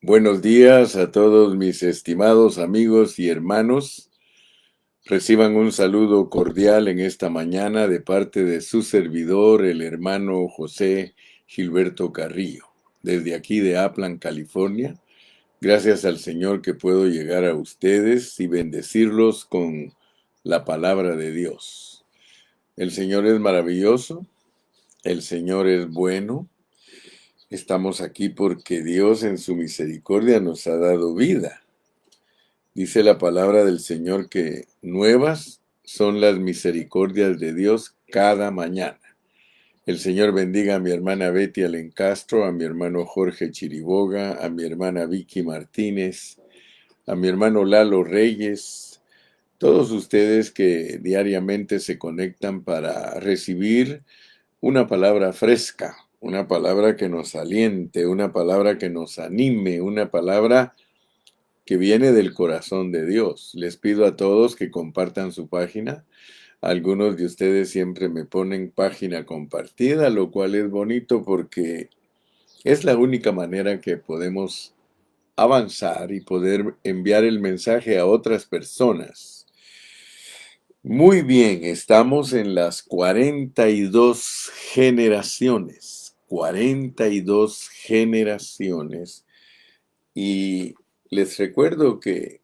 Buenos días a todos mis estimados amigos y hermanos. Reciban un saludo cordial en esta mañana de parte de su servidor, el hermano José Gilberto Carrillo, desde aquí de Upland, California. Gracias al Señor que puedo llegar a ustedes y bendecirlos con la palabra de Dios. El Señor es maravilloso, el Señor es bueno. Estamos aquí porque Dios en su misericordia nos ha dado vida. Dice la palabra del Señor que nuevas son las misericordias de Dios cada mañana. El Señor bendiga a mi hermana Betty Alencastro, a mi hermano Jorge Chiriboga, a mi hermana Vicky Martínez, a mi hermano Lalo Reyes, todos ustedes que diariamente se conectan para recibir una palabra fresca, una palabra que nos aliente, una palabra que nos anime, una palabra que viene del corazón de Dios. Les pido a todos que compartan su página. Algunos de ustedes siempre me ponen página compartida, lo cual es bonito porque es la única manera que podemos avanzar y poder enviar el mensaje a otras personas. Muy bien, estamos en las 42 generaciones. 42 generaciones. Y les recuerdo que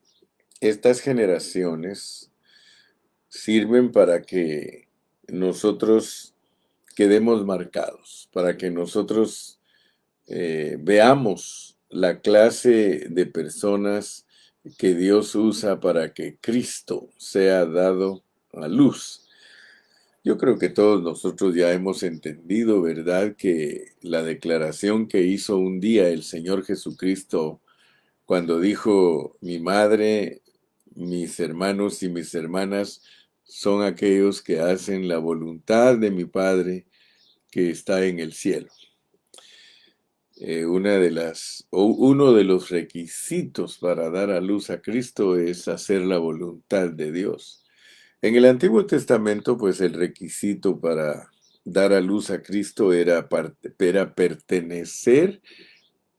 estas generaciones sirven para que nosotros quedemos marcados, para que nosotros veamos la clase de personas que Dios usa para que Cristo sea dado a luz. Yo creo que todos nosotros ya hemos entendido, ¿verdad?, que la declaración que hizo un día el Señor Jesucristo cuando dijo: mi madre, mis hermanos y mis hermanas son aquellos que hacen la voluntad de mi Padre que está en el cielo. Uno de los requisitos para dar a luz a Cristo es hacer la voluntad de Dios. En el Antiguo Testamento, pues el requisito para dar a luz a Cristo era pertenecer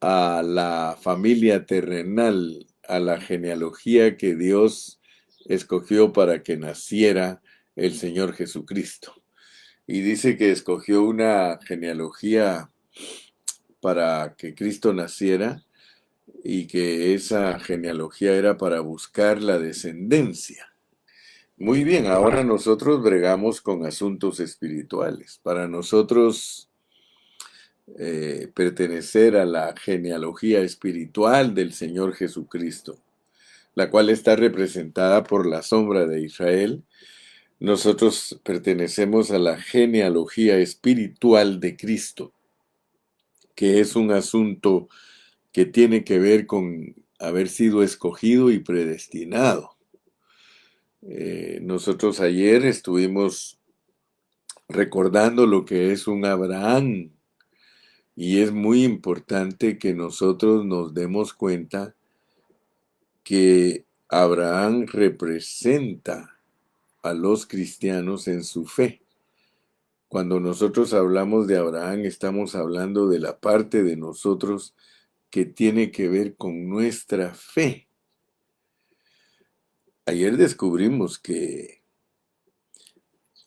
a la familia terrenal, a la genealogía que Dios escogió para que naciera el Señor Jesucristo. Y dice que escogió una genealogía para que Cristo naciera y que esa genealogía era para buscar la descendencia. Muy bien, ahora nosotros bregamos con asuntos espirituales. Para nosotros pertenecer a la genealogía espiritual del Señor Jesucristo, la cual está representada por la sombra de Israel. Nosotros pertenecemos a la genealogía espiritual de Cristo, que es un asunto que tiene que ver con haber sido escogido y predestinado. Nosotros ayer estuvimos recordando lo que es un Abraham, y es muy importante que nosotros nos demos cuenta que Abraham representa a los cristianos en su fe. Cuando nosotros hablamos de Abraham, estamos hablando de la parte de nosotros que tiene que ver con nuestra fe. Ayer descubrimos que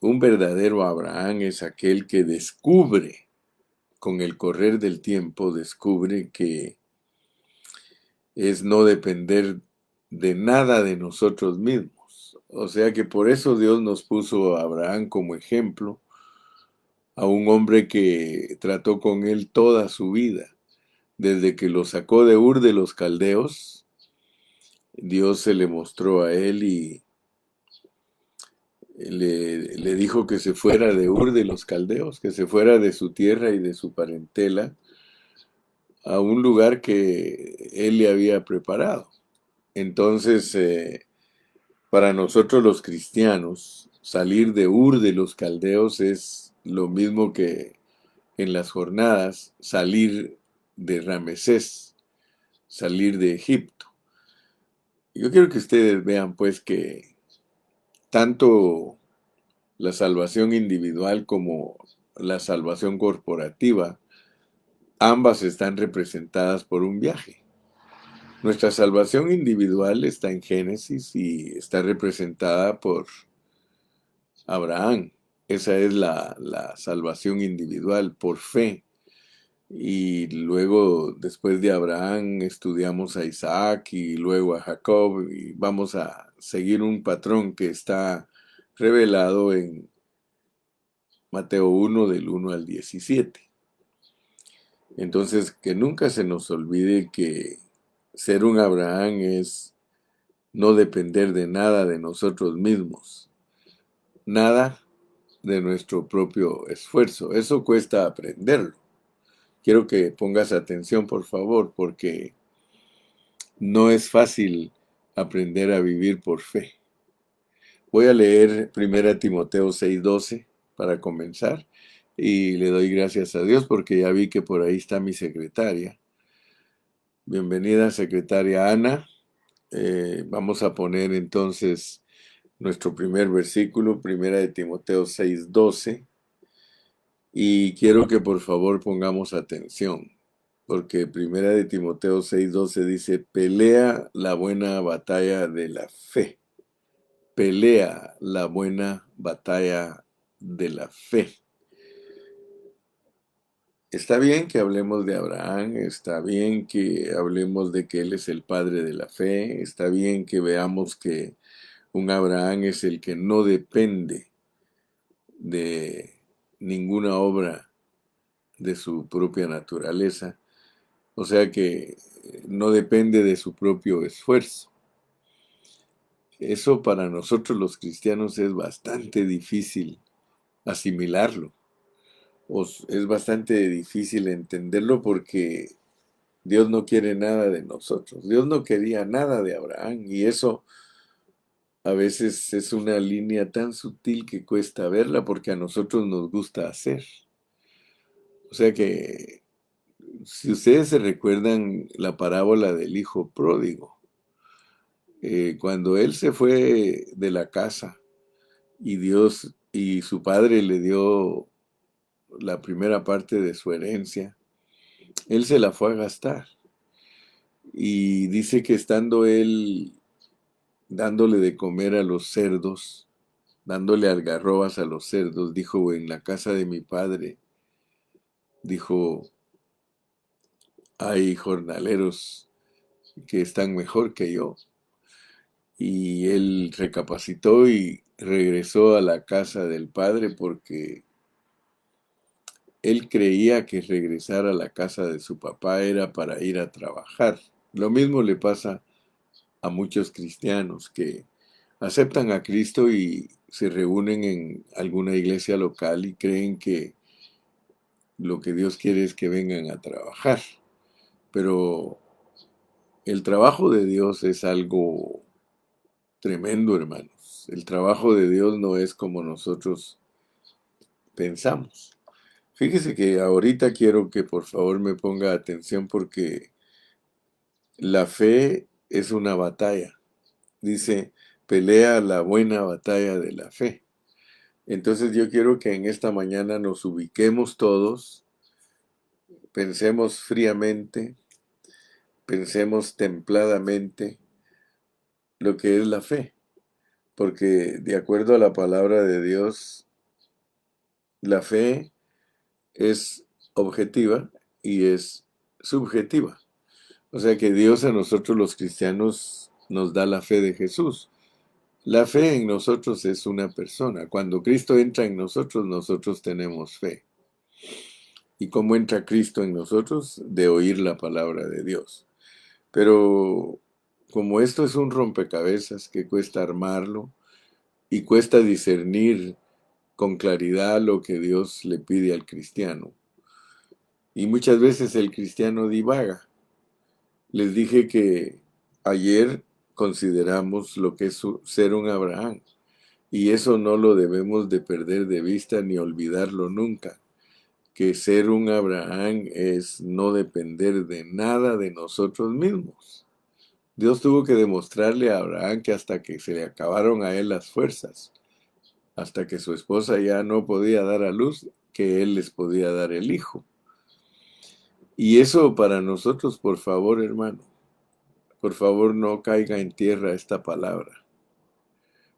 un verdadero Abraham es aquel que descubre, con el correr del tiempo, descubre que es no depender de nada de nosotros mismos. O sea que por eso Dios nos puso a Abraham como ejemplo, a un hombre que trató con él toda su vida. Desde que lo sacó de Ur de los Caldeos, Dios se le mostró a él y le dijo que se fuera de Ur de los Caldeos, que se fuera de su tierra y de su parentela a un lugar que él le había preparado. Entonces, para nosotros los cristianos, salir de Ur de los Caldeos es lo mismo que en las jornadas salir de Ramesés, salir de Egipto. Yo quiero que ustedes vean pues que tanto la salvación individual como la salvación corporativa, ambas están representadas por un viaje. Nuestra salvación individual está en Génesis y está representada por Abraham. Esa es la salvación individual por fe. Y luego, después de Abraham, estudiamos a Isaac y luego a Jacob y vamos a seguir un patrón que está revelado en Mateo 1 del 1 al 17. Entonces, que nunca se nos olvide que ser un Abraham es no depender de nada de nosotros mismos, nada de nuestro propio esfuerzo. Eso cuesta aprenderlo. Quiero que pongas atención, por favor, porque no es fácil aprender a vivir por fe. Voy a leer 1 Timoteo 6:12 para comenzar y le doy gracias a Dios porque ya vi que por ahí está mi secretaria. Bienvenida, secretaria Ana. Vamos a poner entonces nuestro primer versículo, 1 Timoteo 6:12, y quiero que por favor pongamos atención, porque 1 Timoteo 6:12 dice, pelea la buena batalla de la fe. Pelea la buena batalla de la fe. Está bien que hablemos de Abraham, está bien que hablemos de que él es el padre de la fe, está bien que veamos que un Abraham es el que no depende de ninguna obra de su propia naturaleza, o sea que no depende de su propio esfuerzo. Eso para nosotros los cristianos es bastante difícil asimilarlo. Es bastante difícil entenderlo porque Dios no quiere nada de nosotros. Dios no quería nada de Abraham y eso a veces es una línea tan sutil que cuesta verla porque a nosotros nos gusta hacer. O sea que si ustedes se recuerdan la parábola del hijo pródigo, cuando él se fue de la casa y Dios y su padre le dio la primera parte de su herencia, él se la fue a gastar. Y dice que estando él dándole de comer a los cerdos, dándole algarrobas a los cerdos, dijo, en la casa de mi padre, dijo, hay jornaleros que están mejor que yo. Y él recapacitó y regresó a la casa del padre porque él creía que regresar a la casa de su papá era para ir a trabajar. Lo mismo le pasa a muchos cristianos que aceptan a Cristo y se reúnen en alguna iglesia local y creen que lo que Dios quiere es que vengan a trabajar. Pero el trabajo de Dios es algo tremendo, hermanos. El trabajo de Dios no es como nosotros pensamos. Fíjese que ahorita quiero que por favor me ponga atención porque la fe es una batalla. Dice, pelea la buena batalla de la fe. Entonces yo quiero que en esta mañana nos ubiquemos todos, pensemos fríamente, pensemos templadamente lo que es la fe. Porque de acuerdo a la palabra de Dios, la fe es objetiva y es subjetiva. O sea que Dios a nosotros los cristianos nos da la fe de Jesús. La fe en nosotros es una persona. Cuando Cristo entra en nosotros, nosotros tenemos fe. ¿Y cómo entra Cristo en nosotros? De oír la palabra de Dios. Pero como esto es un rompecabezas que cuesta armarlo y cuesta discernir con claridad lo que Dios le pide al cristiano. Y muchas veces el cristiano divaga. Les dije que ayer consideramos lo que es ser un Abraham. Y eso no lo debemos de perder de vista ni olvidarlo nunca. Que ser un Abraham es no depender de nada de nosotros mismos. Dios tuvo que demostrarle a Abraham que hasta que se le acabaron a él las fuerzas, hasta que su esposa ya no podía dar a luz, que él les podía dar el hijo. Y eso para nosotros, por favor, hermano, por favor no caiga en tierra esta palabra.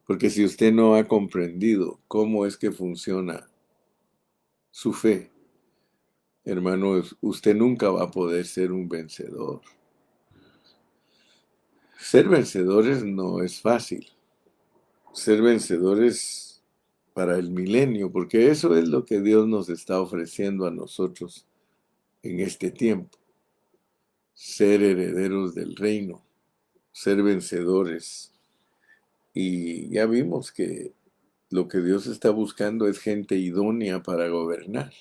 Porque si usted no ha comprendido cómo es que funciona su fe, hermanos, usted nunca va a poder ser un vencedor. Ser vencedores no es fácil. Ser vencedores para el milenio, porque eso es lo que Dios nos está ofreciendo a nosotros en este tiempo. Ser herederos del reino, ser vencedores. Y ya vimos que lo que Dios está buscando es gente idónea para gobernar.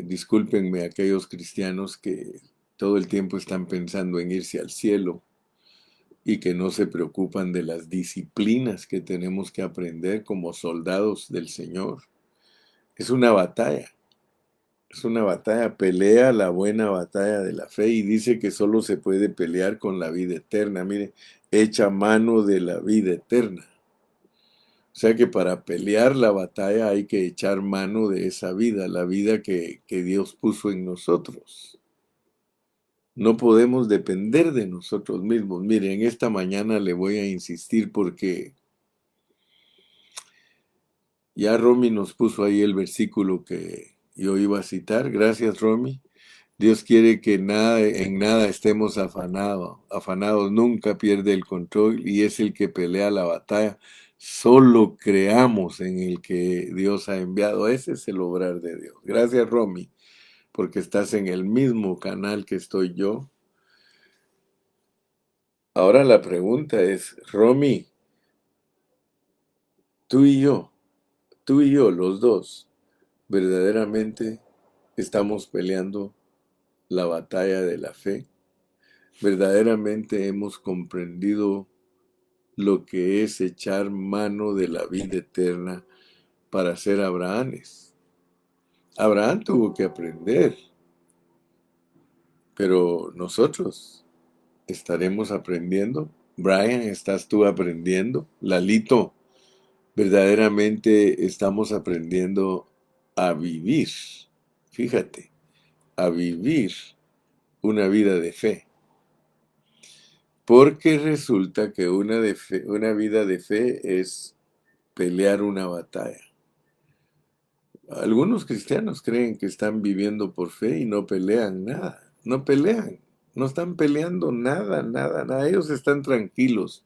Discúlpenme aquellos cristianos que todo el tiempo están pensando en irse al cielo y que no se preocupan de las disciplinas que tenemos que aprender como soldados del Señor. Es una batalla. Es una batalla, pelea la buena batalla de la fe y dice que solo se puede pelear con la vida eterna. Mire, echa mano de la vida eterna. O sea que para pelear la batalla hay que echar mano de esa vida, la vida que Dios puso en nosotros. No podemos depender de nosotros mismos. Mire, en esta mañana le voy a insistir porque ya Romy nos puso ahí el versículo que yo iba a citar. Gracias, Romy. Dios quiere que en nada estemos afanados, nunca pierde el control y es el que pelea la batalla. Solo creamos en el que Dios ha enviado. Ese es el obrar de Dios. Gracias, Romy, porque estás en el mismo canal que estoy yo. Ahora la pregunta es, Romy, tú y yo, los dos, verdaderamente estamos peleando la batalla de la fe. Verdaderamente hemos comprendido lo que es echar mano de la vida eterna para ser Abrahames. Abraham tuvo que aprender, pero nosotros estaremos aprendiendo. Brian, ¿estás tú aprendiendo? Lalito, verdaderamente estamos aprendiendo a vivir, fíjate, a vivir una vida de fe. Porque resulta que una vida de fe es pelear una batalla. Algunos cristianos creen que están viviendo por fe y no pelean nada. No pelean. No están peleando nada, nada, nada. Ellos están tranquilos,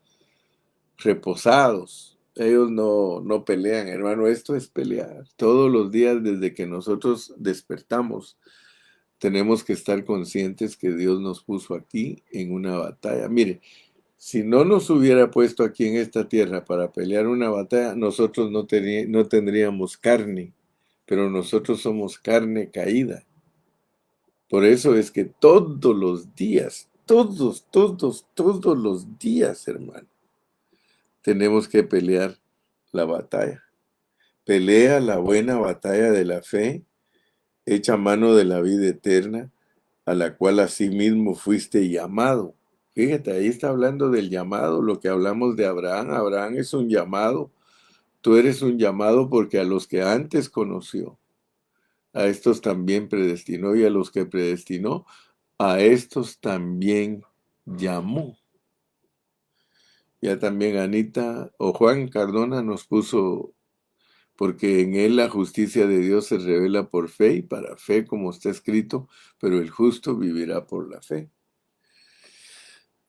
reposados. Ellos no pelean, hermano. Esto es pelear. Todos los días desde que nosotros despertamos, tenemos que estar conscientes que Dios nos puso aquí en una batalla. Mire, si no nos hubiera puesto aquí en esta tierra para pelear una batalla, nosotros no tendríamos carne, pero nosotros somos carne caída. Por eso es que todos los días, todos los días, hermano, tenemos que pelear la batalla. Pelea la buena batalla de la fe, echa mano de la vida eterna, a la cual asimismo fuiste llamado. Fíjate, ahí está hablando del llamado, lo que hablamos de Abraham. Abraham es un llamado. Tú eres un llamado porque a los que antes conoció, a estos también predestinó, y a los que predestinó, a estos también llamó. Ya también Anita o Juan Cardona nos puso, porque en él la justicia de Dios se revela por fe y para fe, como está escrito, pero el justo vivirá por la fe.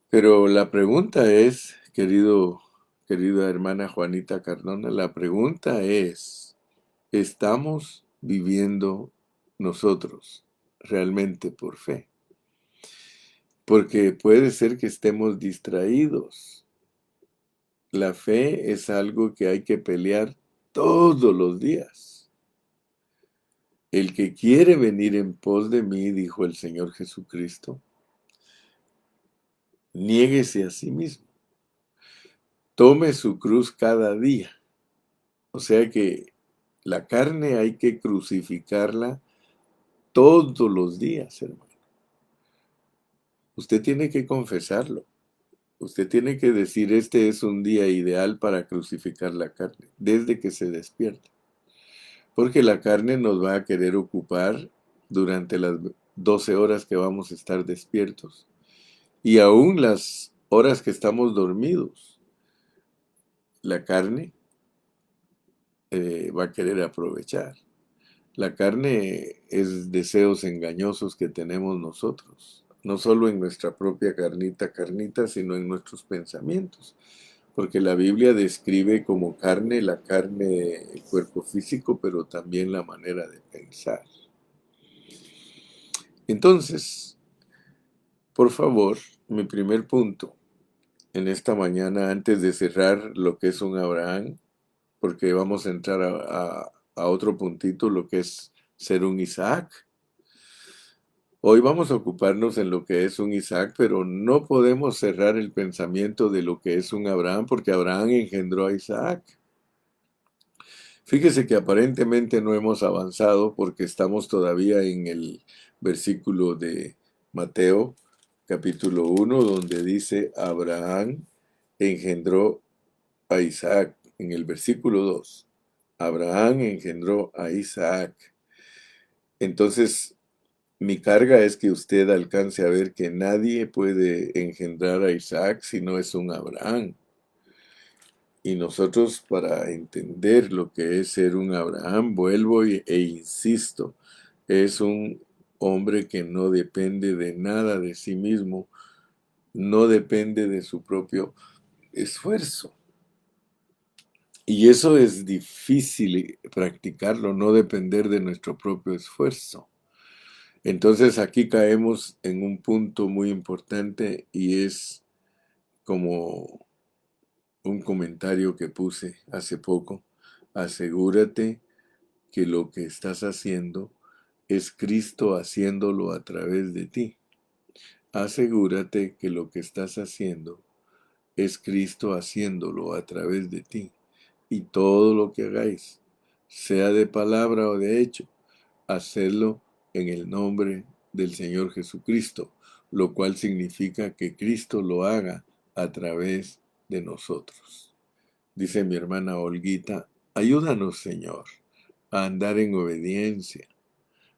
Pero la pregunta es, querida hermana Juanita Cardona, la pregunta es, ¿estamos viviendo nosotros realmente por fe? Porque puede ser que estemos distraídos. La fe es algo que hay que pelear todos los días. El que quiere venir en pos de mí, dijo el Señor Jesucristo, niéguese a sí mismo. Tome su cruz cada día. O sea que la carne hay que crucificarla todos los días, hermano. Usted tiene que confesarlo. Usted tiene que decir, este es un día ideal para crucificar la carne, desde que se despierta. Porque la carne nos va a querer ocupar durante las 12 horas que vamos a estar despiertos. Y aún las horas que estamos dormidos, la carne va a querer aprovechar. La carne es deseos engañosos que tenemos nosotros, no solo en nuestra propia carnita, sino en nuestros pensamientos. Porque la Biblia describe como carne la carne, el cuerpo físico, pero también la manera de pensar. Entonces, por favor, mi primer punto en esta mañana, antes de cerrar lo que es un Abraham, porque vamos a entrar a otro puntito, lo que es ser un Isaac. Hoy vamos a ocuparnos en lo que es un Isaac, pero no podemos cerrar el pensamiento de lo que es un Abraham, porque Abraham engendró a Isaac. Fíjese que aparentemente no hemos avanzado porque estamos todavía en el versículo de Mateo, capítulo 1, donde dice Abraham engendró a Isaac. En el versículo 2, Abraham engendró a Isaac. Entonces, mi carga es que usted alcance a ver que nadie puede engendrar a Isaac si no es un Abraham. Y nosotros, para entender lo que es ser un Abraham, vuelvo e insisto, es un hombre que no depende de nada de sí mismo, no depende de su propio esfuerzo. Y eso es difícil practicarlo, no depender de nuestro propio esfuerzo. Entonces aquí caemos en un punto muy importante y es como un comentario que puse hace poco. Asegúrate que lo que estás haciendo es Cristo haciéndolo a través de ti. Asegúrate que lo que estás haciendo es Cristo haciéndolo a través de ti. Y todo lo que hagáis, sea de palabra o de hecho, hacedlo en el nombre del Señor Jesucristo, lo cual significa que Cristo lo haga a través de nosotros. Dice mi hermana Olguita, ayúdanos, Señor, a andar en obediencia,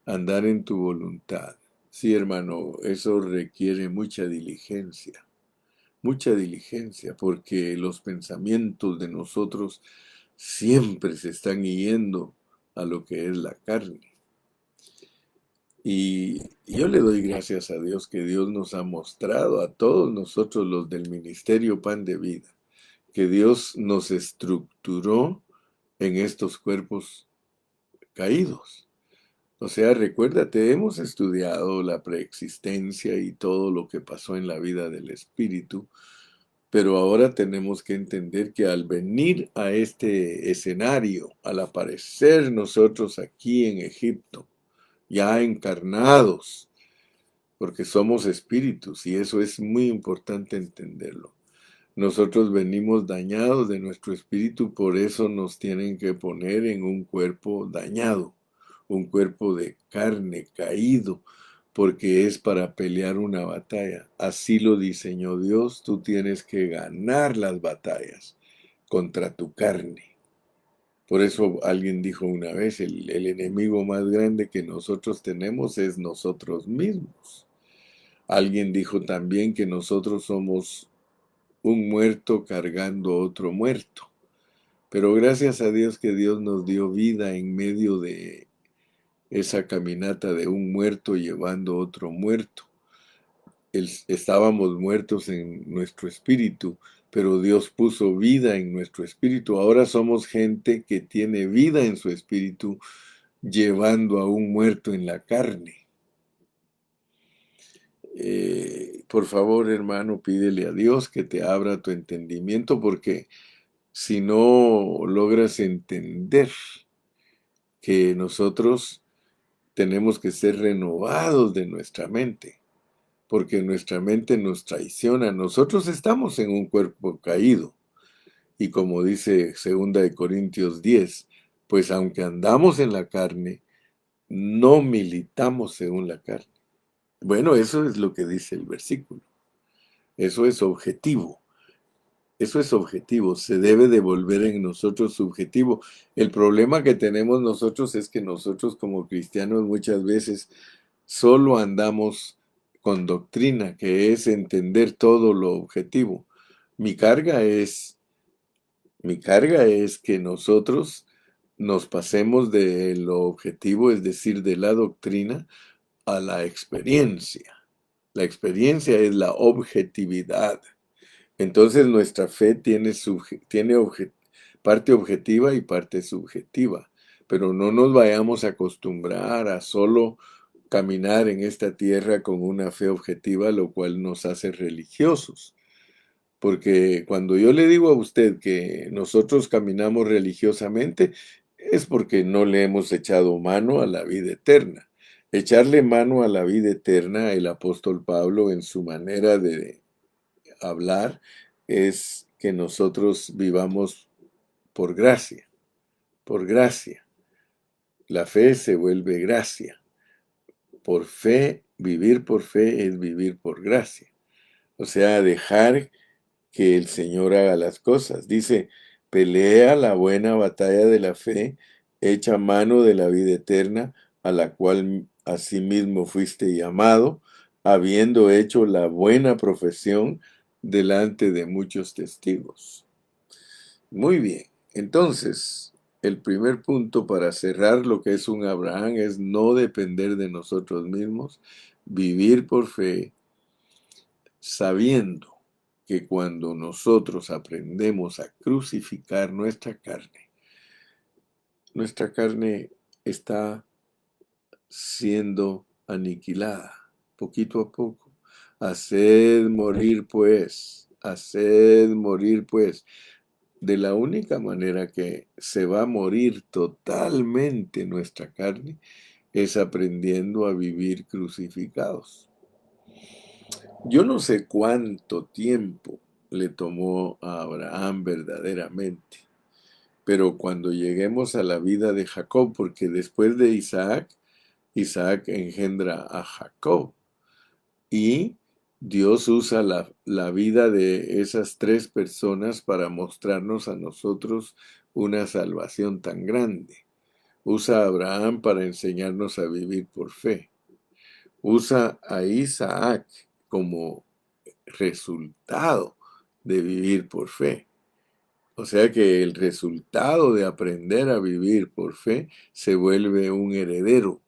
a andar en tu voluntad. Sí, hermano, eso requiere mucha diligencia, porque los pensamientos de nosotros siempre se están yendo a lo que es la carne. Y yo le doy gracias a Dios que Dios nos ha mostrado a todos nosotros los del Ministerio Pan de Vida, que Dios nos estructuró en estos cuerpos caídos. O sea, recuérdate, hemos estudiado la preexistencia y todo lo que pasó en la vida del Espíritu, pero ahora tenemos que entender que al venir a este escenario, al aparecer nosotros aquí en Egipto, ya encarnados, porque somos espíritus y eso es muy importante entenderlo. Nosotros venimos dañados de nuestro espíritu, por eso nos tienen que poner en un cuerpo dañado, un cuerpo de carne caído, porque es para pelear una batalla. Así lo diseñó Dios, tú tienes que ganar las batallas contra tu carne. Por eso alguien dijo una vez, el enemigo más grande que nosotros tenemos es nosotros mismos. Alguien dijo también que nosotros somos un muerto cargando otro muerto. Pero gracias a Dios que Dios nos dio vida en medio de esa caminata de un muerto llevando otro muerto. Estábamos muertos en nuestro espíritu, pero Dios puso vida en nuestro espíritu. Ahora somos gente que tiene vida en su espíritu, llevando a un muerto en la carne. Por favor, hermano, pídele a Dios que te abra tu entendimiento, porque si no logras entender que nosotros tenemos que ser renovados de nuestra mente, porque nuestra mente nos traiciona. Nosotros estamos en un cuerpo caído. Y como dice 2 Corintios 10, pues aunque andamos en la carne, no militamos según la carne. Bueno, eso es lo que dice el versículo. Eso es objetivo. Eso es objetivo. Se debe devolver en nosotros subjetivo. El problema que tenemos nosotros es que nosotros como cristianos muchas veces solo andamos con doctrina, que es entender todo lo objetivo. Mi carga es, mi carga es que nosotros nos pasemos de lo objetivo, es decir, de la doctrina, a la experiencia. La experiencia es la objetividad. Entonces nuestra fe tiene parte objetiva y parte subjetiva, pero no nos vayamos a acostumbrar a solo caminar en esta tierra con una fe objetiva, lo cual nos hace religiosos. Porque cuando yo le digo a usted que nosotros caminamos religiosamente, es porque no le hemos echado mano a la vida eterna. Echarle mano a la vida eterna, el apóstol Pablo en su manera de hablar, es que nosotros vivamos por gracia, por gracia. La fe se vuelve gracia. Por fe, vivir por fe es vivir por gracia. O sea, dejar que el Señor haga las cosas. Dice, pelea la buena batalla de la fe, echa mano de la vida eterna, a la cual asimismo fuiste llamado, habiendo hecho la buena profesión delante de muchos testigos. Muy bien, entonces, el primer punto para cerrar lo que es un Abraham es no depender de nosotros mismos, vivir por fe, sabiendo que cuando nosotros aprendemos a crucificar nuestra carne está siendo aniquilada poquito a poco. Haced morir pues. De la única manera que se va a morir totalmente nuestra carne es aprendiendo a vivir crucificados. Yo no sé cuánto tiempo le tomó a Abraham verdaderamente, pero cuando lleguemos a la vida de Jacob, porque después de Isaac, Isaac engendra a Jacob y Dios usa la vida de esas tres personas para mostrarnos a nosotros una salvación tan grande. Usa a Abraham para enseñarnos a vivir por fe. Usa a Isaac como resultado de vivir por fe. O sea que el resultado de aprender a vivir por fe se vuelve un heredero.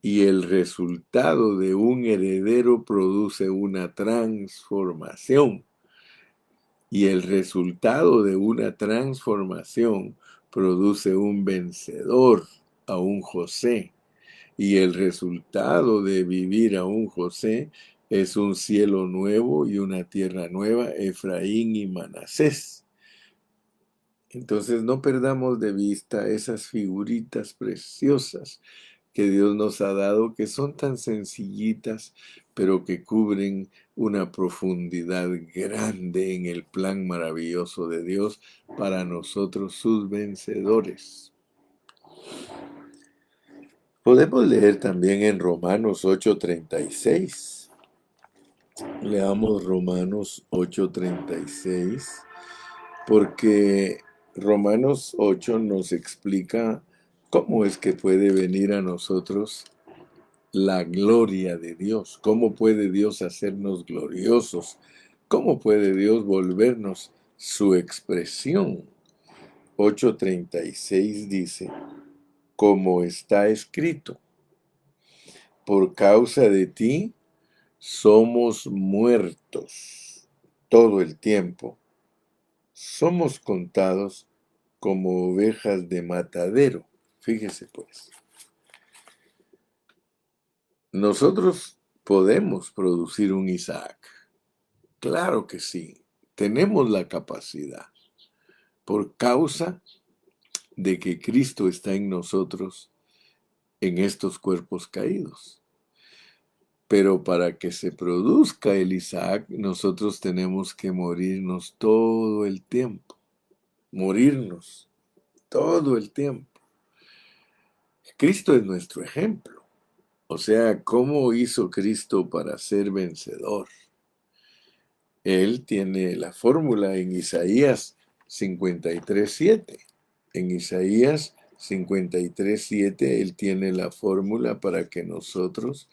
Y el resultado de un heredero produce una transformación. Y el resultado de una transformación produce un vencedor, a un José. Y el resultado de vivir a un José es un cielo nuevo y una tierra nueva, Efraín y Manasés. Entonces no perdamos de vista esas figuritas preciosas que Dios nos ha dado, que son tan sencillitas, pero que cubren una profundidad grande en el plan maravilloso de Dios para nosotros, sus vencedores. Podemos leer también en Romanos 8:36. Leamos Romanos 8:36, porque Romanos 8 nos explica cómo es que puede venir a nosotros la gloria de Dios, cómo puede Dios hacernos gloriosos, cómo puede Dios volvernos su expresión. 8:36 dice, como está escrito, por causa de ti somos muertos todo el tiempo, somos contados como ovejas de matadero. Fíjese pues, nosotros podemos producir un Isaac. Claro que sí, tenemos la capacidad por causa de que Cristo está en nosotros en estos cuerpos caídos. Pero para que se produzca el Isaac, nosotros tenemos que morirnos todo el tiempo. Morirnos todo el tiempo. Cristo es nuestro ejemplo. O sea, ¿cómo hizo Cristo para ser vencedor? Él tiene la fórmula en Isaías 53:7. En Isaías 53:7, Él tiene la fórmula para que nosotros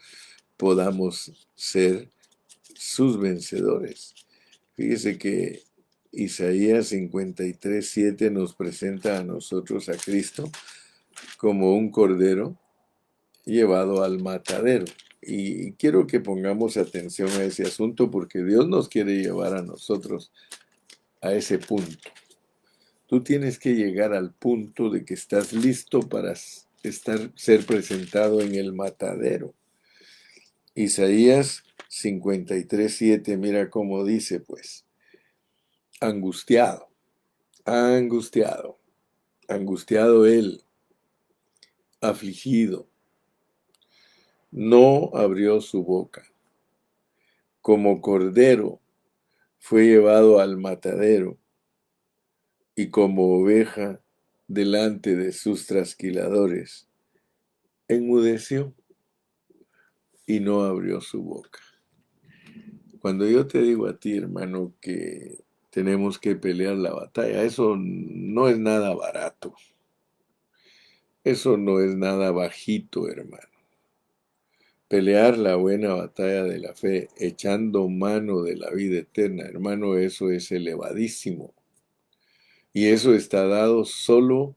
podamos ser sus vencedores. Fíjese que Isaías 53:7 nos presenta a nosotros a Cristo como un cordero llevado al matadero. Y quiero que pongamos atención a ese asunto porque Dios nos quiere llevar a nosotros a ese punto. Tú tienes que llegar al punto de que estás listo para ser presentado en el matadero. Isaías 53:7, mira cómo dice, pues, angustiado, angustiado, angustiado él, afligido, no abrió su boca. Como cordero fue llevado al matadero, y como oveja delante de sus trasquiladores, enmudeció y no abrió su boca. Cuando yo te digo a ti, hermano, que tenemos que pelear la batalla, eso no es nada barato. Eso no es nada bajito, hermano. Pelear la buena batalla de la fe, echando mano de la vida eterna, hermano, eso es elevadísimo. Y eso está dado solo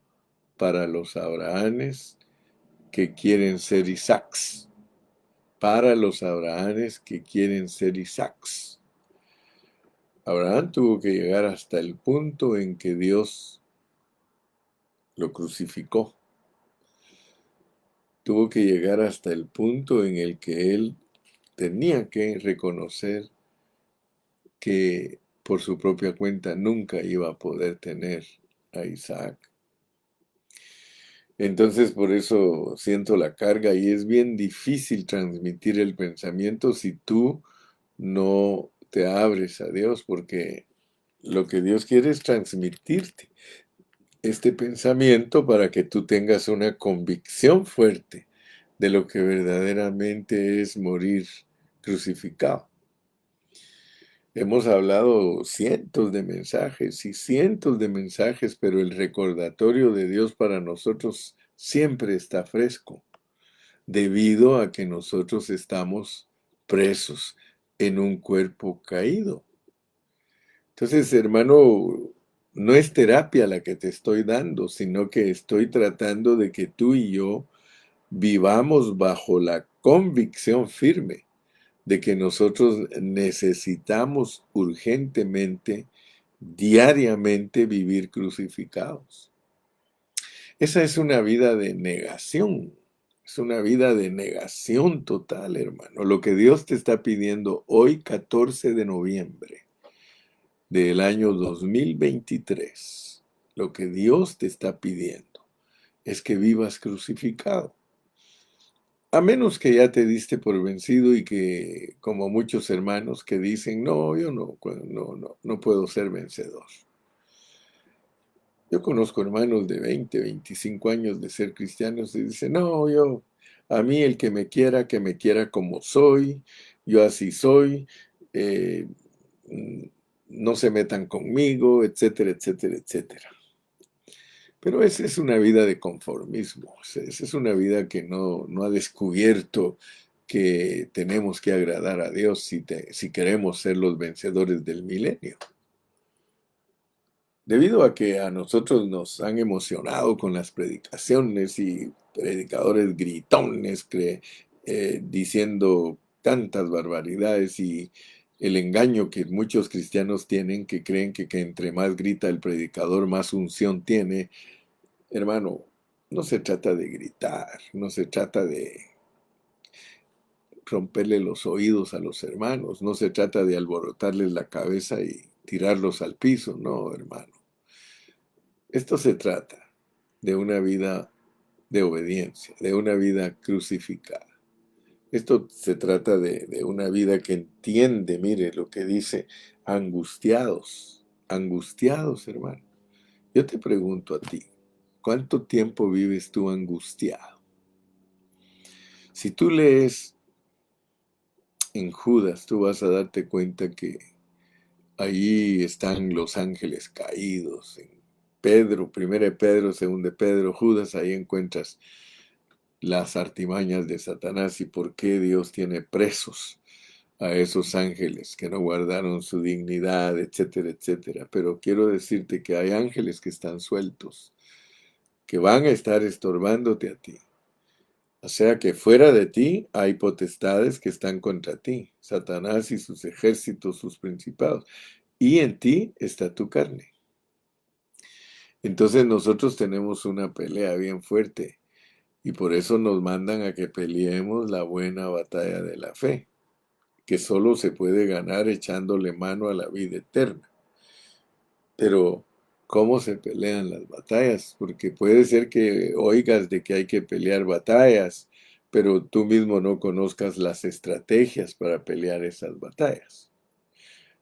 para los Abrahames que quieren ser Isaacs. Para los Abrahames que quieren ser Isaacs. Abraham tuvo que llegar hasta el punto en que Dios lo crucificó. Tuvo que llegar hasta el punto en el que él tenía que reconocer que por su propia cuenta nunca iba a poder tener a Isaac. Entonces por eso siento la carga y es bien difícil transmitir el pensamiento si tú no te abres a Dios, porque lo que Dios quiere es transmitirte este pensamiento para que tú tengas una convicción fuerte de lo que verdaderamente es morir crucificado. Hemos hablado cientos de mensajes y cientos de mensajes, pero el recordatorio de Dios para nosotros siempre está fresco, debido a que nosotros estamos presos en un cuerpo caído. Entonces, hermano, no es terapia la que te estoy dando, sino que estoy tratando de que tú y yo vivamos bajo la convicción firme de que nosotros necesitamos urgentemente, diariamente vivir crucificados. Esa es una vida de negación, es una vida de negación total, hermano. Lo que Dios te está pidiendo hoy, 14 de noviembre del año 2023, lo que Dios te está pidiendo es que vivas crucificado. A menos que ya te diste por vencido y que, como muchos hermanos que dicen, no, yo no puedo ser vencedor. Yo conozco hermanos de 20, 25 años de ser cristianos y dicen, no, a mí el que me quiera como soy, yo así soy, eh, no se metan conmigo, etcétera, etcétera, etcétera. Pero esa es una vida de conformismo, esa es una vida que no ha descubierto que tenemos que agradar a Dios si queremos ser los vencedores del milenio. Debido a que a nosotros nos han emocionado con las predicaciones y predicadores gritones diciendo tantas barbaridades y el engaño que muchos cristianos tienen, que creen que entre más grita el predicador, más unción tiene. Hermano, no se trata de gritar, no se trata de romperle los oídos a los hermanos, no se trata de alborotarles la cabeza y tirarlos al piso, no, hermano. Esto se trata de una vida de obediencia, de una vida crucificada. Esto se trata de una vida que entiende, mire lo que dice, angustiados, angustiados, hermano. Yo te pregunto a ti, ¿cuánto tiempo vives tú angustiado? Si tú lees en Judas, tú vas a darte cuenta que allí están los ángeles caídos Pedro, primera de Pedro, segunda de Pedro, Judas, ahí encuentras las artimañas de Satanás y por qué Dios tiene presos a esos ángeles que no guardaron su dignidad, etcétera, etcétera. Pero quiero decirte que hay ángeles que están sueltos, que van a estar estorbándote a ti. O sea que fuera de ti hay potestades que están contra ti, Satanás y sus ejércitos, sus principados, y en ti está tu carne. Entonces nosotros tenemos una pelea bien fuerte y por eso nos mandan a que peleemos la buena batalla de la fe, que solo se puede ganar echándole mano a la vida eterna. Pero, ¿cómo se pelean las batallas? Porque puede ser que oigas de que hay que pelear batallas, pero tú mismo no conozcas las estrategias para pelear esas batallas.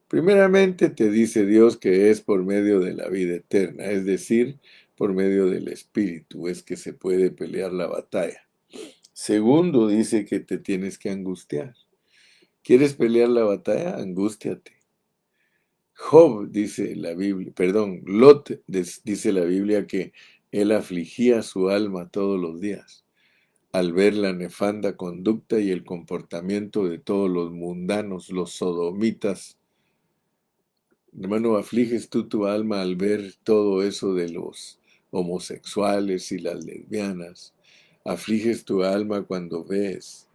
Primeramente te dice Dios que es por medio de la vida eterna, es decir, por medio del Espíritu, es que se puede pelear la batalla. Segundo, dice que te tienes que angustiar. ¿Quieres pelear la batalla? Angústiate. Job, dice la Biblia, perdón, Lot dice la Biblia que él afligía su alma todos los días al ver la nefanda conducta y el comportamiento de todos los mundanos, los sodomitas. Hermano, afliges tú tu alma al ver todo eso de los homosexuales y las lesbianas. Afliges tu alma cuando ves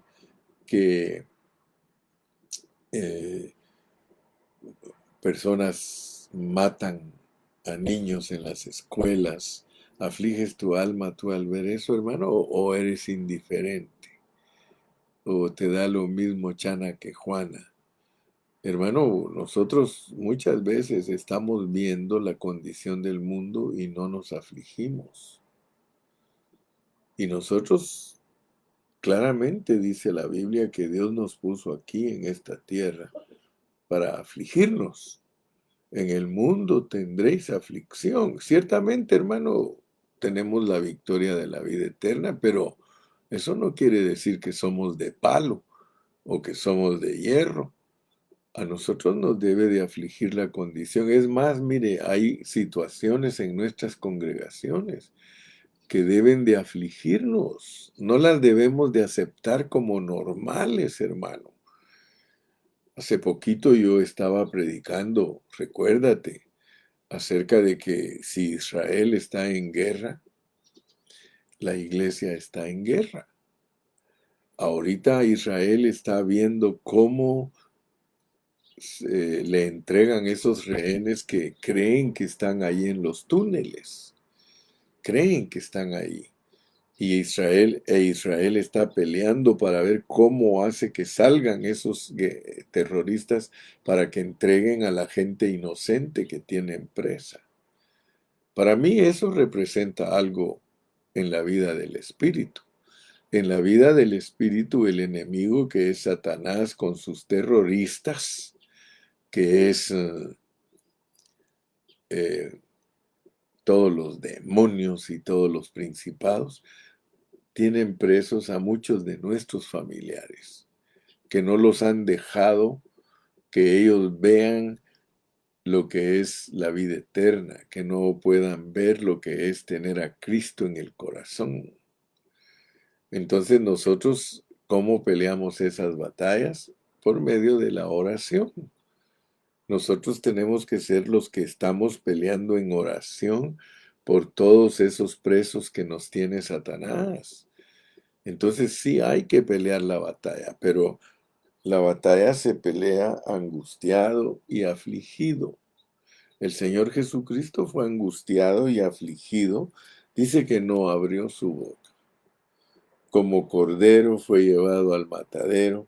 que eh, personas matan a niños en las escuelas. ¿Afliges tu alma tú al ver eso, hermano? ¿O eres indiferente? ¿O te da lo mismo Chana que Juana? Hermano, nosotros muchas veces estamos viendo la condición del mundo y no nos afligimos. Y nosotros, claramente dice la Biblia que Dios nos puso aquí en esta tierra para afligirnos. En el mundo tendréis aflicción. Ciertamente, hermano, tenemos la victoria de la vida eterna, pero eso no quiere decir que somos de palo o que somos de hierro. A nosotros nos debe de afligir la condición. Es más, mire, hay situaciones en nuestras congregaciones que deben de afligirnos. No las debemos de aceptar como normales, hermano. Hace poquito yo estaba predicando, recuérdate, acerca de que si Israel está en guerra, la iglesia está en guerra. Ahorita Israel está viendo cómo le entregan esos rehenes que creen que están ahí en los túneles, creen que están ahí. Y Israel está peleando para ver cómo hace que salgan esos terroristas para que entreguen a la gente inocente que tienen presa. Para mí eso representa algo en la vida del espíritu. En la vida del espíritu, el enemigo que es Satanás con sus terroristas, que es eh, todos los demonios y todos los principados, tienen presos a muchos de nuestros familiares, que no los han dejado que ellos vean lo que es la vida eterna, que no puedan ver lo que es tener a Cristo en el corazón. Entonces nosotros, ¿cómo peleamos esas batallas? Por medio de la oración. Nosotros tenemos que ser los que estamos peleando en oración por todos esos presos que nos tiene Satanás. Entonces sí hay que pelear la batalla, pero la batalla se pelea angustiado y afligido. El Señor Jesucristo fue angustiado y afligido. Dice que no abrió su boca. Como cordero fue llevado al matadero,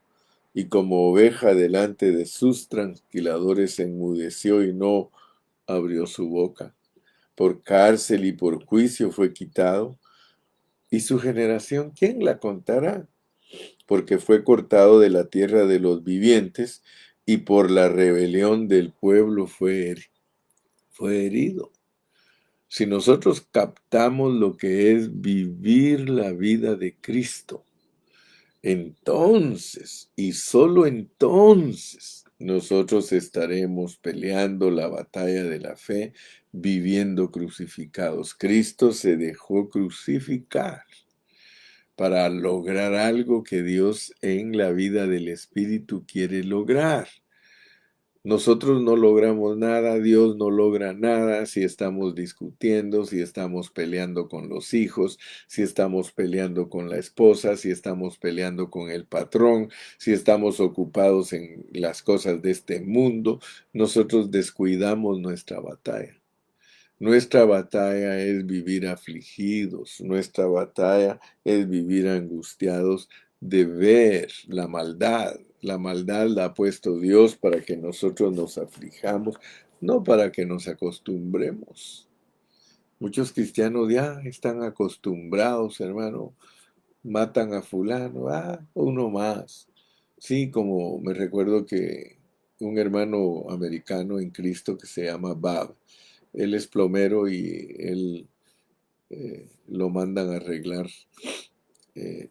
y como oveja delante de sus tranquiladores enmudeció y no abrió su boca. Por cárcel y por juicio fue quitado. ¿Y su generación quién la contará? Porque fue cortado de la tierra de los vivientes, y por la rebelión del pueblo fue herido. Si nosotros captamos lo que es vivir la vida de Cristo, entonces, y solo entonces, nosotros estaremos peleando la batalla de la fe viviendo crucificados. Cristo se dejó crucificar para lograr algo que Dios en la vida del Espíritu quiere lograr. Nosotros no logramos nada, Dios no logra nada si estamos discutiendo, si estamos peleando con los hijos, si estamos peleando con la esposa, si estamos peleando con el patrón, si estamos ocupados en las cosas de este mundo. Nosotros descuidamos nuestra batalla. Nuestra batalla es vivir afligidos, nuestra batalla es vivir angustiados de ver la maldad. La maldad la ha puesto Dios para que nosotros nos aflijamos, no para que nos acostumbremos. Muchos cristianos ya están acostumbrados, hermano, matan a fulano, uno más. Sí, como me recuerdo que un hermano americano en Cristo que se llama Bob, él es plomero y él lo mandan a arreglar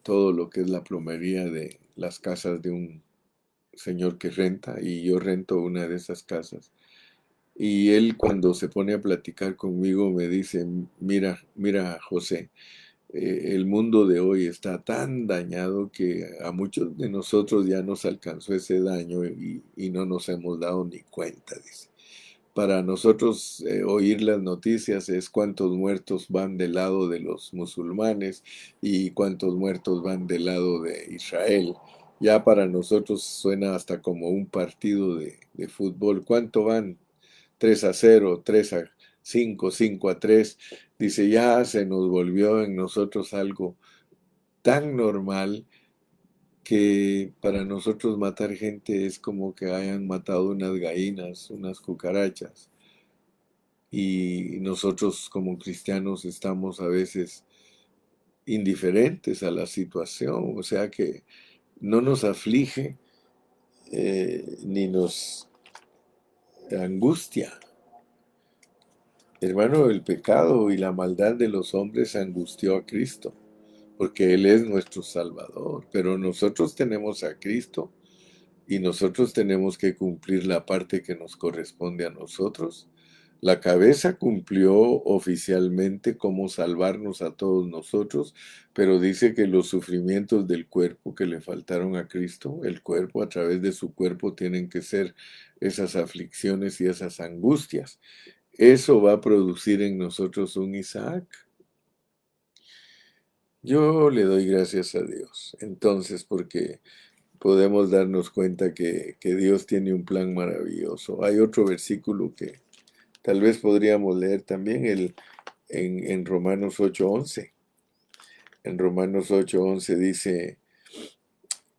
todo lo que es la plomería de las casas de un señor que renta, y yo rento una de esas casas. Y él, cuando se pone a platicar conmigo, me dice: mira, mira, José, el mundo de hoy está tan dañado que a muchos de nosotros ya nos alcanzó ese daño y no nos hemos dado ni cuenta, dice. Para nosotros oír las noticias es cuántos muertos van del lado de los musulmanes y cuántos muertos van del lado de Israel. Ya para nosotros suena hasta como un partido de fútbol. ¿Cuánto van? 3-0, 3-5, 5-3. Dice, ya se nos volvió en nosotros algo tan normal que para nosotros matar gente es como que hayan matado unas gallinas, unas cucarachas. Y nosotros como cristianos estamos a veces indiferentes a la situación, o sea que no nos aflige ni nos angustia. Hermano, el pecado y la maldad de los hombres angustió a Cristo, porque Él es nuestro Salvador, pero nosotros tenemos a Cristo y nosotros tenemos que cumplir la parte que nos corresponde a nosotros. La cabeza cumplió oficialmente cómo salvarnos a todos nosotros, pero dice que los sufrimientos del cuerpo que le faltaron a Cristo, el cuerpo a través de su cuerpo tienen que ser esas aflicciones y esas angustias. Eso va a producir en nosotros un Isaac. Yo le doy gracias a Dios, entonces, porque podemos darnos cuenta que Dios tiene un plan maravilloso. Hay otro versículo que tal vez podríamos leer también, en Romanos 8:11. En Romanos 8:11 dice,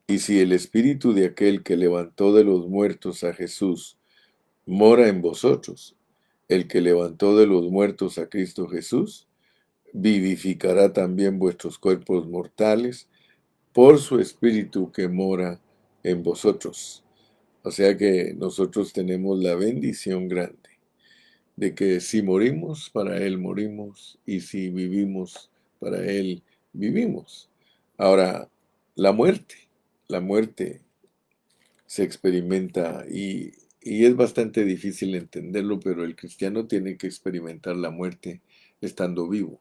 y si el espíritu de aquel que levantó de los muertos a Jesús mora en vosotros, el que levantó de los muertos a Cristo Jesús, vivificará también vuestros cuerpos mortales por su espíritu que mora en vosotros. O sea que nosotros tenemos la bendición grande de que si morimos, para Él morimos, y si vivimos, para Él vivimos. Ahora, la muerte se experimenta y es bastante difícil entenderlo, pero el cristiano tiene que experimentar la muerte estando vivo.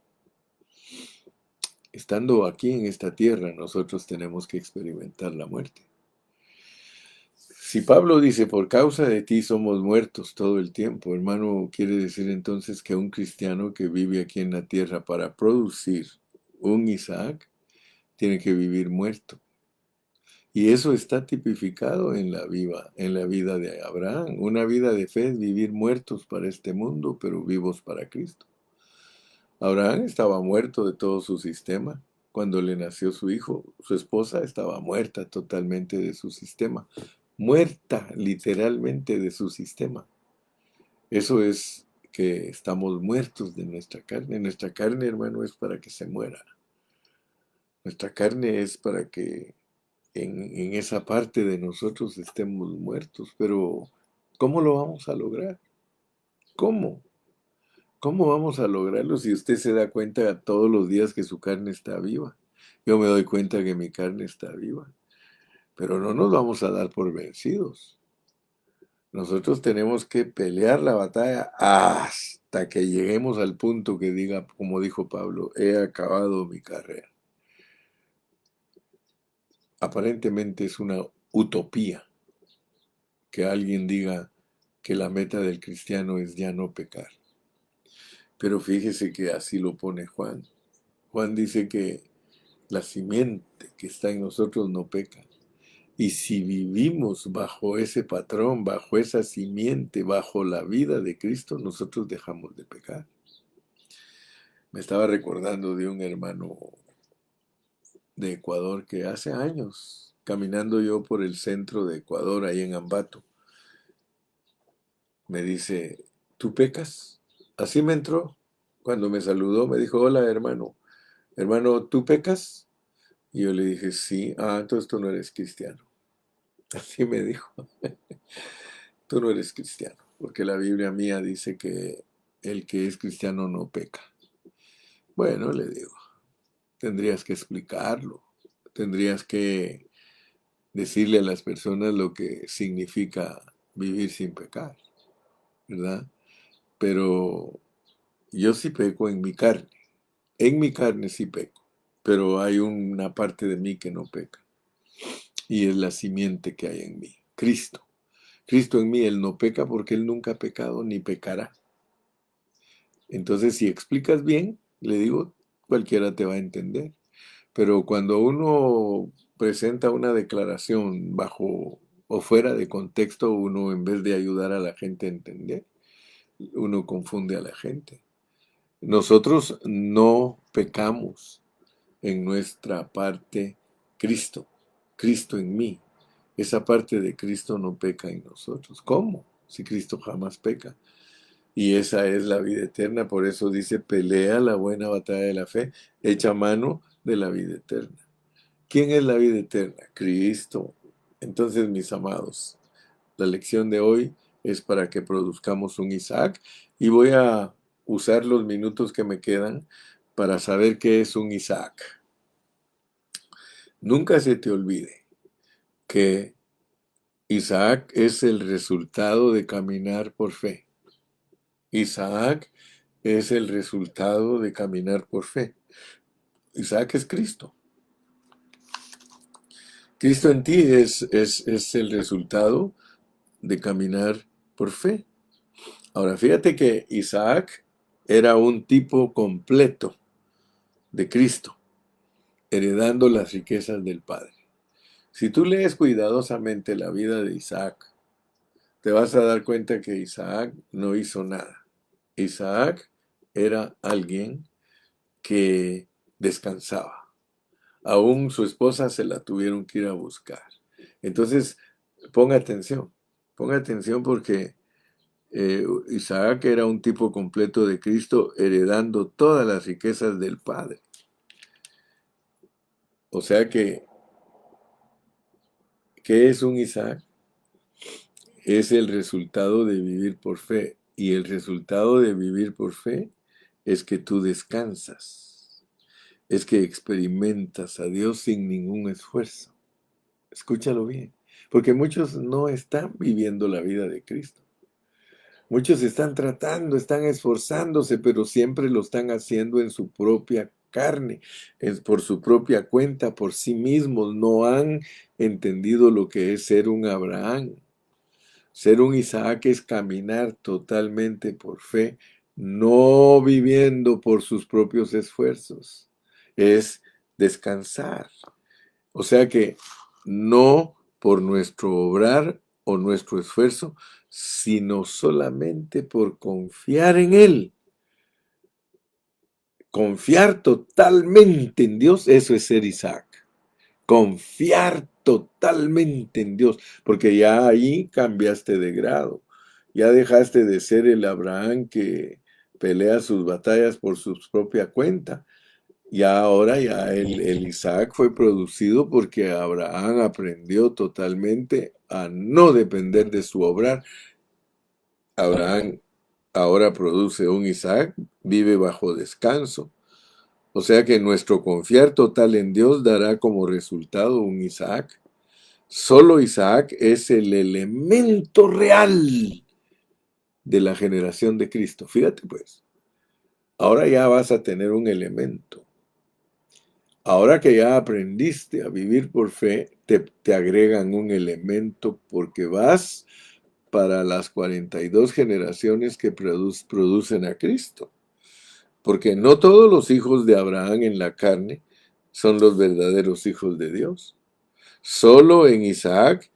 Estando aquí en esta tierra, nosotros tenemos que experimentar la muerte. Si Pablo dice, por causa de ti somos muertos todo el tiempo, hermano, quiere decir entonces que un cristiano que vive aquí en la tierra para producir un Isaac, tiene que vivir muerto. Y eso está tipificado en la vida de Abraham. Una vida de fe es vivir muertos para este mundo, pero vivos para Cristo. Abraham estaba muerto de todo su sistema. Cuando le nació su hijo, su esposa estaba muerta totalmente de su sistema. Muerta literalmente de su sistema. Eso es que estamos muertos de nuestra carne. Nuestra carne, hermano, es para que se muera. Nuestra carne es para que en esa parte de nosotros estemos muertos. Pero, ¿cómo lo vamos a lograr? ¿Cómo? ¿Cómo vamos a lograrlo si usted se da cuenta todos los días que su carne está viva? Yo me doy cuenta que mi carne está viva, pero no nos vamos a dar por vencidos. Nosotros tenemos que pelear la batalla hasta que lleguemos al punto que diga, como dijo Pablo, he acabado mi carrera. Aparentemente es una utopía que alguien diga que la meta del cristiano es ya no pecar. Pero fíjese que así lo pone Juan. Juan dice que la simiente que está en nosotros no peca. Y si vivimos bajo ese patrón, bajo esa simiente, bajo la vida de Cristo, nosotros dejamos de pecar. Me estaba recordando de un hermano de Ecuador que hace años, caminando yo por el centro de Ecuador, ahí en Ambato, me dice, ¿tú pecas? Así me entró. Cuando me saludó, me dijo, hola hermano. Hermano, ¿tú pecas? Y yo le dije, sí. Ah, entonces tú no eres cristiano. Así me dijo, tú no eres cristiano, porque la Biblia mía dice que el que es cristiano no peca. Bueno, le digo, tendrías que explicarlo, tendrías que decirle a las personas lo que significa vivir sin pecar, ¿verdad? Pero yo sí peco en mi carne sí peco, pero hay una parte de mí que no peca, y es la simiente que hay en mí, Cristo. Cristo en mí, Él no peca porque Él nunca ha pecado ni pecará. Entonces, si explicas bien, le digo, cualquiera te va a entender. Pero cuando uno presenta una declaración bajo o fuera de contexto, uno en vez de ayudar a la gente a entender, uno confunde a la gente. Nosotros no pecamos en nuestra parte Cristo, Cristo en mí. Esa parte de Cristo no peca en nosotros. ¿Cómo? Si Cristo jamás peca. Y esa es la vida eterna. Por eso dice, pelea la buena batalla de la fe, echa mano de la vida eterna. ¿Quién es la vida eterna? Cristo. Entonces, mis amados, la lección de hoy es para que produzcamos un Isaac y voy a usar los minutos que me quedan para saber qué es un Isaac. Nunca se te olvide que Isaac es el resultado de caminar por fe. Isaac es el resultado de caminar por fe. Isaac es Cristo. Cristo en ti es el resultado de caminar por fe. Ahora, fíjate que Isaac era un tipo completo de Cristo, heredando las riquezas del Padre. Si tú lees cuidadosamente la vida de Isaac, te vas a dar cuenta que Isaac no hizo nada. Isaac era alguien que descansaba. Aún su esposa se la tuvieron que ir a buscar. Entonces, ponga atención porque Isaac era un tipo completo de Cristo, heredando todas las riquezas del Padre. O sea que, ¿qué es un Isaac? Es el resultado de vivir por fe. Y el resultado de vivir por fe es que tú descansas. Es que experimentas a Dios sin ningún esfuerzo. Escúchalo bien. Porque muchos no están viviendo la vida de Cristo. Muchos están tratando, están esforzándose, pero siempre lo están haciendo en su propia carne, por su propia cuenta, por sí mismos. No han entendido lo que es ser un Abraham. Ser un Isaac es caminar totalmente por fe, no viviendo por sus propios esfuerzos. Es descansar. O sea que no por nuestro obrar o nuestro esfuerzo, sino solamente por confiar en Él. Confiar totalmente en Dios, eso es ser Isaac. Confiar totalmente en Dios, porque ya ahí cambiaste de grado. Ya dejaste de ser el Abraham que pelea sus batallas por su propia cuenta. Ya ahora ya el Isaac fue producido porque Abraham aprendió totalmente a no depender de su obrar. Abraham ahora produce un Isaac, vive bajo descanso. O sea que nuestro confiar total en Dios dará como resultado un Isaac. Solo Isaac es el elemento real de la generación de Cristo. Fíjate pues, ahora ya vas a tener un elemento. Ahora que ya aprendiste a vivir por fe, te agregan un elemento porque vas para las 42 generaciones que producen a Cristo. Porque no todos los hijos de Abraham en la carne son los verdaderos hijos de Dios. Solo en Isaac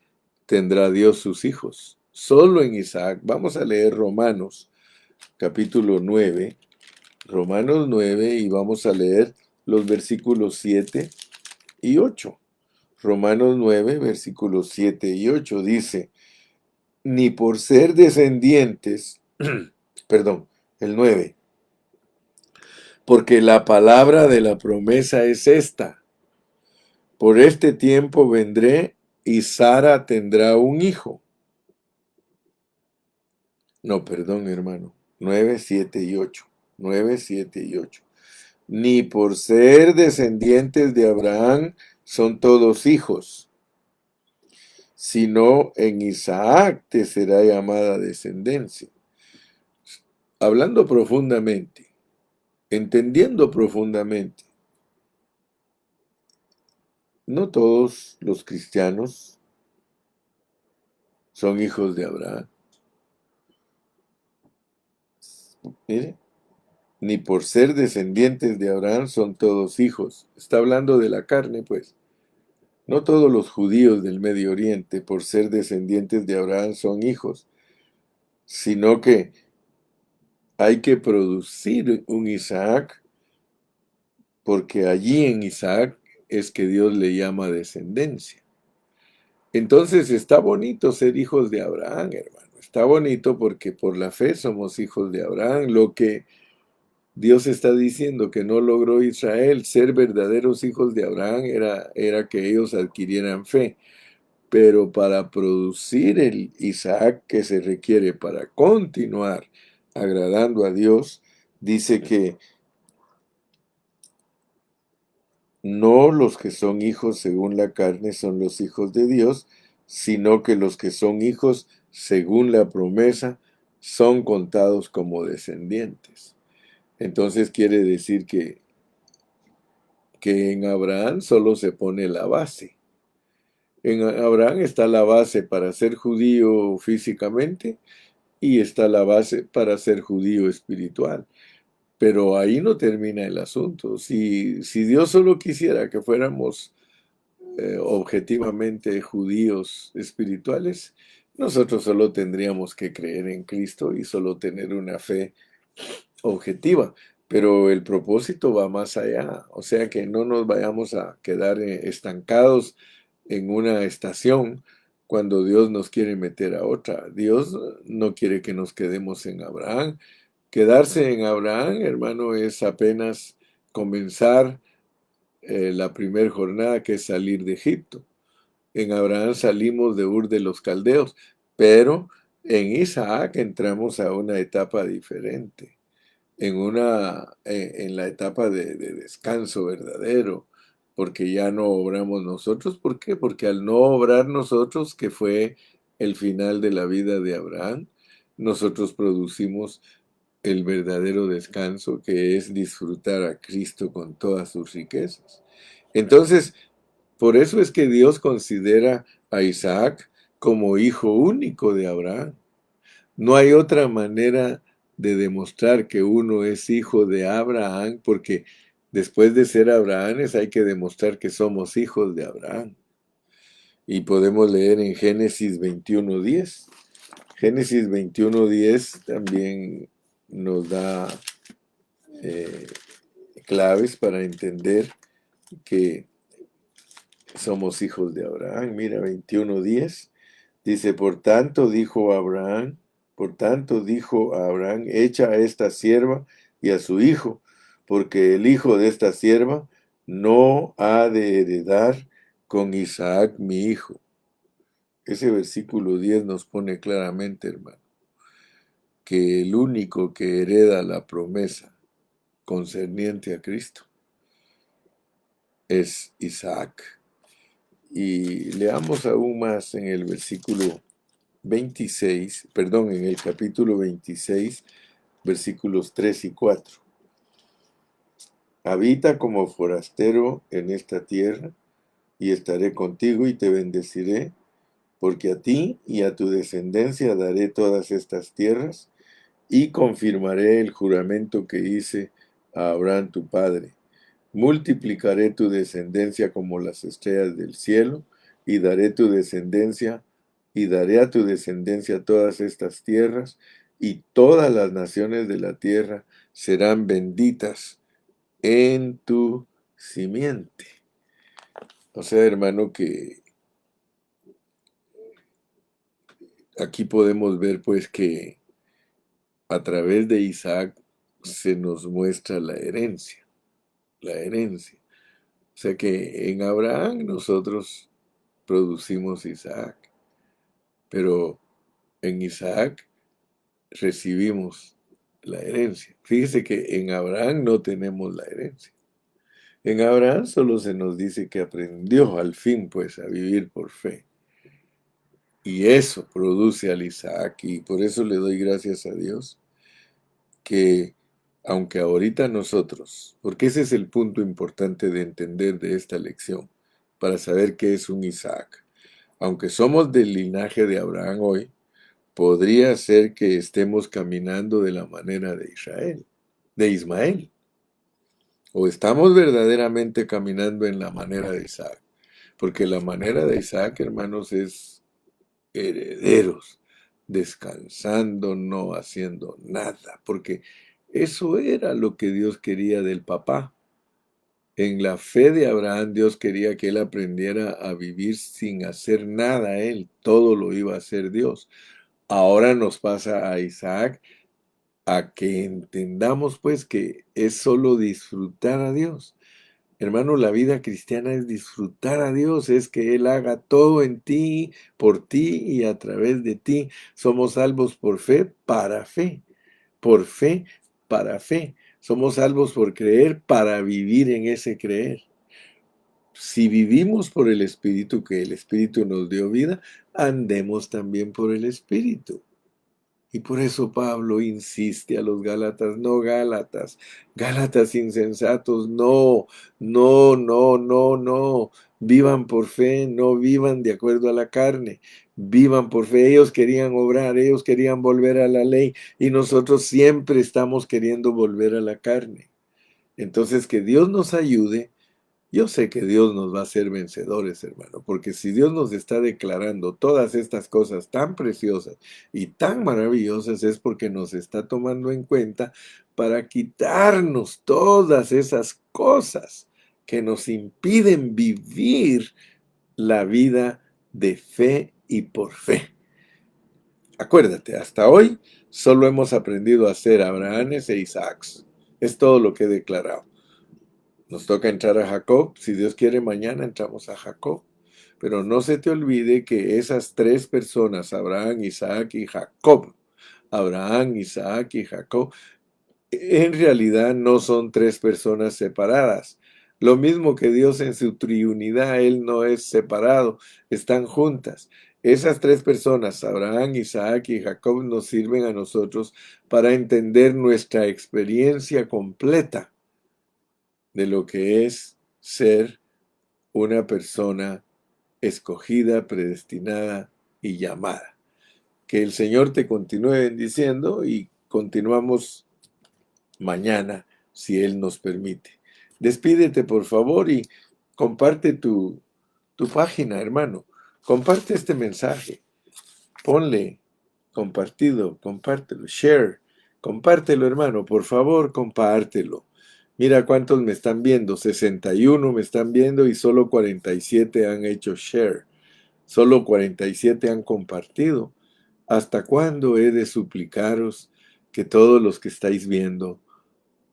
tendrá Dios sus hijos. Solo en Isaac. Vamos a leer Romanos, capítulo 9. Romanos 9 y vamos a leer los versículos 7 y 8. Romanos 9, versículos 7 y 8 dice, ni por ser descendientes, perdón, el 9, porque la palabra de la promesa es esta, por este tiempo vendré y Sara tendrá un hijo. No, perdón, hermano, 9, 7 y 8. 9, 7 y 8. Ni por ser descendientes de Abraham son todos hijos, sino en Isaac te será llamada descendencia. Hablando profundamente, entendiendo profundamente, no todos los cristianos son hijos de Abraham. Mire, ni por ser descendientes de Abraham son todos hijos. Está hablando de la carne, pues. No todos los judíos del Medio Oriente, por ser descendientes de Abraham, son hijos, sino que hay que producir un Isaac, porque allí en Isaac es que Dios le llama descendencia. Entonces está bonito ser hijos de Abraham, hermano. Está bonito porque por la fe somos hijos de Abraham. Lo que Dios está diciendo que no logró Israel, ser verdaderos hijos de Abraham, era que ellos adquirieran fe. Pero para producir el Isaac que se requiere para continuar agradando a Dios, dice que no los que son hijos según la carne son los hijos de Dios, sino que los que son hijos según la promesa son contados como descendientes. Entonces quiere decir que en Abraham solo se pone la base. En Abraham está la base para ser judío físicamente y está la base para ser judío espiritual. Pero ahí no termina el asunto. Si Dios solo quisiera que fuéramos objetivamente judíos espirituales, nosotros solo tendríamos que creer en Cristo y solo tener una fe objetiva. Pero el propósito va más allá. O sea que no nos vayamos a quedar estancados en una estación cuando Dios nos quiere meter a otra. Dios no quiere que nos quedemos en Abraham. Quedarse en Abraham, hermano, es apenas comenzar la primera jornada, que es salir de Egipto. En Abraham salimos de Ur de los Caldeos, pero en Isaac entramos a una etapa diferente, en la etapa de descanso verdadero, porque ya no obramos nosotros. ¿Por qué? Porque al no obrar nosotros, que fue el final de la vida de Abraham, nosotros producimos el verdadero descanso, que es disfrutar a Cristo con todas sus riquezas. Entonces, por eso es que Dios considera a Isaac como hijo único de Abraham. No hay otra manera de demostrar que uno es hijo de Abraham, porque después de ser Abrahames hay que demostrar que somos hijos de Abraham. Y podemos leer en Génesis 21:10. Génesis 21:10 también nos da claves para entender que somos hijos de Abraham. Mira, 21:10 dice, por tanto dijo a Abraham, echa a esta sierva y a su hijo, porque el hijo de esta sierva no ha de heredar con Isaac mi hijo. Ese versículo 10 nos pone claramente, hermano, que el único que hereda la promesa concerniente a Cristo es Isaac. Y leamos aún más en el versículo 26, perdón, en el capítulo 26, versículos 3 y 4. Habita como forastero en esta tierra, y estaré contigo y te bendeciré, porque a ti y a tu descendencia daré todas estas tierras, y confirmaré el juramento que hice a Abraham tu padre. Multiplicaré tu descendencia como las estrellas del cielo, y daré a tu descendencia todas estas tierras, y todas las naciones de la tierra serán benditas en tu simiente. O sea, hermano, que aquí podemos ver pues que a través de Isaac se nos muestra la herencia, la herencia. O sea que en Abraham nosotros producimos Isaac, pero en Isaac recibimos la herencia. Fíjese que en Abraham no tenemos la herencia. En Abraham solo se nos dice que aprendió al fin pues a vivir por fe. Y eso produce al Isaac, y por eso le doy gracias a Dios que aunque ahorita nosotros, porque ese es el punto importante de entender de esta lección, para saber qué es un Isaac. Aunque somos del linaje de Abraham hoy, podría ser que estemos caminando de la manera de Israel, de Ismael, o estamos verdaderamente caminando en la manera de Isaac, porque la manera de Isaac, hermanos, es herederos, descansando, no haciendo nada, porque eso era lo que Dios quería del papá. En la fe de Abraham, Dios quería que él aprendiera a vivir sin hacer nada él, todo lo iba a hacer Dios. Ahora nos pasa a Isaac a que entendamos pues que es solo disfrutar a Dios. Hermano, la vida cristiana es disfrutar a Dios, es que Él haga todo en ti, por ti y a través de ti. Somos salvos por fe, para fe, por fe, para fe. Somos salvos por creer, para vivir en ese creer. Si vivimos por el Espíritu, que el Espíritu nos dio vida, andemos también por el Espíritu. Y por eso Pablo insiste a los Gálatas, no Gálatas, Gálatas insensatos, no, no, no, no, no, vivan por fe, no vivan de acuerdo a la carne, vivan por fe. Ellos querían obrar, ellos querían volver a la ley, y nosotros siempre estamos queriendo volver a la carne. Entonces, que Dios nos ayude. Yo sé que Dios nos va a hacer vencedores, hermano, porque si Dios nos está declarando todas estas cosas tan preciosas y tan maravillosas, es porque nos está tomando en cuenta para quitarnos todas esas cosas que nos impiden vivir la vida de fe y por fe. Acuérdate, hasta hoy solo hemos aprendido a ser Abrahames e Isaacs. Es todo lo que he declarado. Nos toca entrar a Jacob. Si Dios quiere, mañana entramos a Jacob. Pero no se te olvide que esas tres personas, Abraham, Isaac y Jacob, Abraham, Isaac y Jacob, en realidad no son tres personas separadas. Lo mismo que Dios en su triunidad, Él no es separado, están juntas. Esas tres personas, Abraham, Isaac y Jacob, nos sirven a nosotros para entender nuestra experiencia completa de lo que es ser una persona escogida, predestinada y llamada. Que el Señor te continúe bendiciendo y continuamos mañana, si Él nos permite. Despídete, por favor, y comparte tu página, hermano. Comparte este mensaje. Ponle compartido, compártelo, share. Compártelo, hermano, por favor, compártelo. Mira cuántos me están viendo, 61 me están viendo y solo 47 han hecho share. Solo 47 han compartido. ¿Hasta cuándo he de suplicaros que todos los que estáis viendo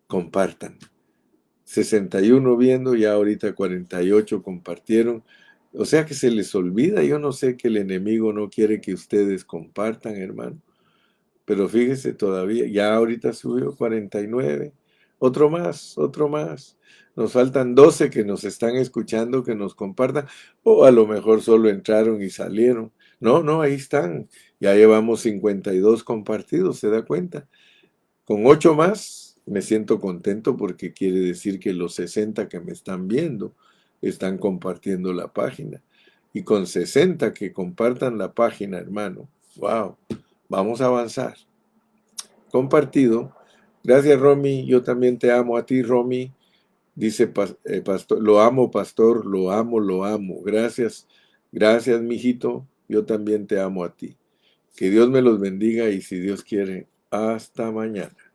compartan? 61 viendo y ahorita 48 compartieron. O sea que se les olvida. Yo no sé que el enemigo no quiere que ustedes compartan, hermano. Pero fíjese todavía, ya ahorita subió 49. Otro más, otro más. Nos faltan 12 que nos están escuchando, que nos compartan, o a lo mejor solo entraron y salieron. No, no, ahí están. Ya llevamos 52 compartidos, ¿se da cuenta? Con 8 más me siento contento porque quiere decir que los 60 que me están viendo están compartiendo la página. Y con 60 que compartan la página, hermano, wow, vamos a avanzar. Compartido. Gracias, Romy. Yo también te amo a ti, Romy. Dice pastor, lo amo, pastor, lo amo, lo amo. Gracias, gracias, mijito. Yo también te amo a ti. Que Dios me los bendiga y si Dios quiere, hasta mañana.